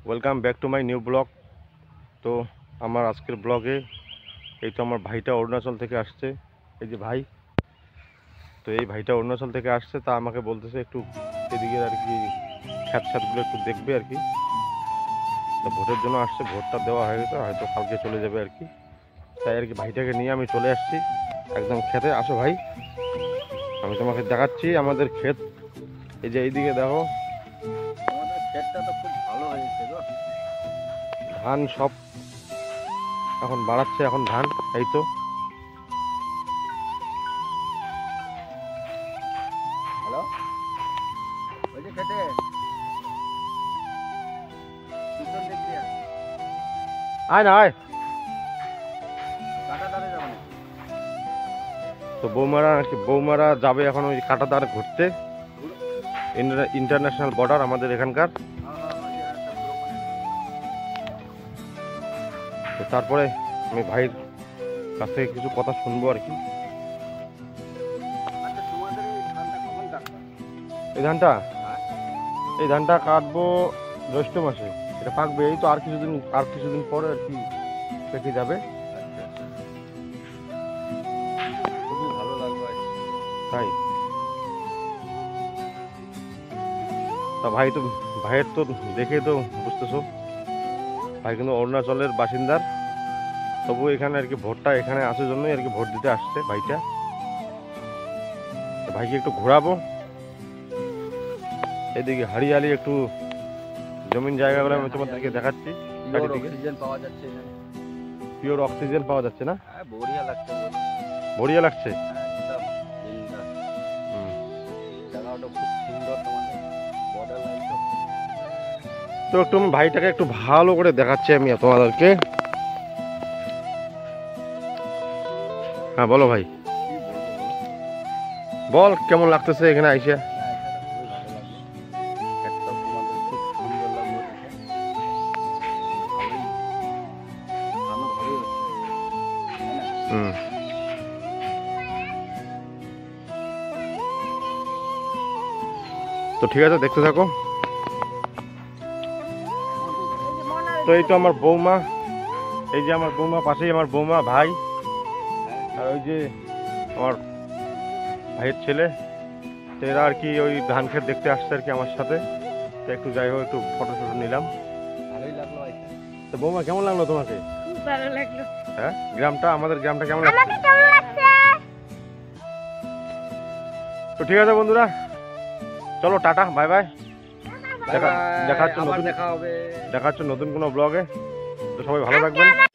Welcome back to my new blog. তো আমার আজকের ব্লগে এই তো আমার ভাইটা অরুণাচল থেকে আসছে, এই যে ভাই। তো এই ভাইটা অরুণাচল থেকে আসছে, তা আমাকে বলতেছে একটু এদিকে আর কি খ্যাত খ্যাতগুলো একটু দেখবে আর কি। তো ভোটের জন্য আসছে, ভোটটা দেওয়া হয়ে গেছে, হয়তো কালকে চলে যাবে আর কি। তাই আর কি ভাইটাকে নিয়ে আমি চলে আসছি একদম খেতে। আসো ভাই, আমি তোমাকে দেখাচ্ছি আমাদের ক্ষেত। এই যে এইদিকে দেখো, আমাদের ক্ষেতটা তো খুব ভালো হয়েছে গো। ধান সব এখন বাড়াচ্ছে, এখন ধান এই তো। হ্যালো, ওই যে খেতে পিছন দিক দিয়ে আয় না আয়। কাটা দাঁড়িয়ে যাবে নাকি? তো বৌমারা যাবে এখন ওই কাঁটাতার ঘুরতে। ইন্টারন্যাশনাল বর্ডার আমাদের এখানকার। তো তারপরে আমি ভাইয়ের কাছ থেকে কিছু কথা শুনবো আর কি। আচ্ছা, তোমাদের এই ধানটা কখন কাটবে? এই ধানটা কাটবো জ্যৈষ্ঠ মাসে। এটা পাকবে এই তো আর কিছুদিন পরে আর কি পেকে যাবে। খুবই ভালো লাগবে। তাই তা ভাইয়ের তো দেখে তো বুঝতেছো, ভাই কিন্তু অরুণাচলের বাসিন্দার। তবু এখানে আর কি ভোটটা এখানে আসার জন্যই আর কি ভোট দিতে আসছে ভাইটা। তো ভাইকে একটু ঘোরাবো এদিকে হরিয়ালি একটু জমিন জায়গাগুলো আমি তোমাদেরকে দেখাচ্ছি। পিওর অক্সিজেন পাওয়া যাচ্ছে এখানে। পিওর অক্সিজেন পাওয়া যাচ্ছে না? হ্যাঁ, বঢ়িয়া লাগছে গো। বড়িয়া লাগছে। একদম বিন্দাস। হুম। জায়গাটা খুব সুন্দর, তোমাদের বর্ডার লাইন তো। তো একটু আমি ভাইটাকে একটু ভালো করে দেখাচ্ছি আমি তোমাদেরকে। হ্যাঁ বলো ভাই, কি বলবো বলো? বল কেমন লাগতেছে এখানে আইসা? না, এটা খুবই ভালো লাগলো। ক্ষেতটা তোমাদের খুব সুন্দর লাগলো দেখে। ভালোই, ভালোই হচ্ছে, তাই না? হুম। তো ঠিক আছে, দেখতে থাকো। তো এই তো আমার বৌমা, এই যে আমার বৌমা, পাশেই আমার বৌমা, ভাই, আর ওই যে আমার ভাইয়ের ছেলে। তো এরা আর কি ওই ধান ক্ষেত দেখতে আসছে আর কি আমার সাথে। তো একটু যাই হোক, একটু ফটো টটো নিলাম। ভালোই লাগলো আইসা। তো বৌমা কেমন লাগলো তোমাকে? খুব ভালো লাগলো। হ্যাঁ, আমাদের গ্রামটা কেমন লাগছে? আমাকে কেমন লাগছে? তো ঠিক আছে বন্ধুরা, চলো টাটা, বাই বাই। দেখা হচ্ছে আবার নতুন দেখা হবে। নতুন কোনো ব্লগে। তো সবাই ভালো থাকবেন।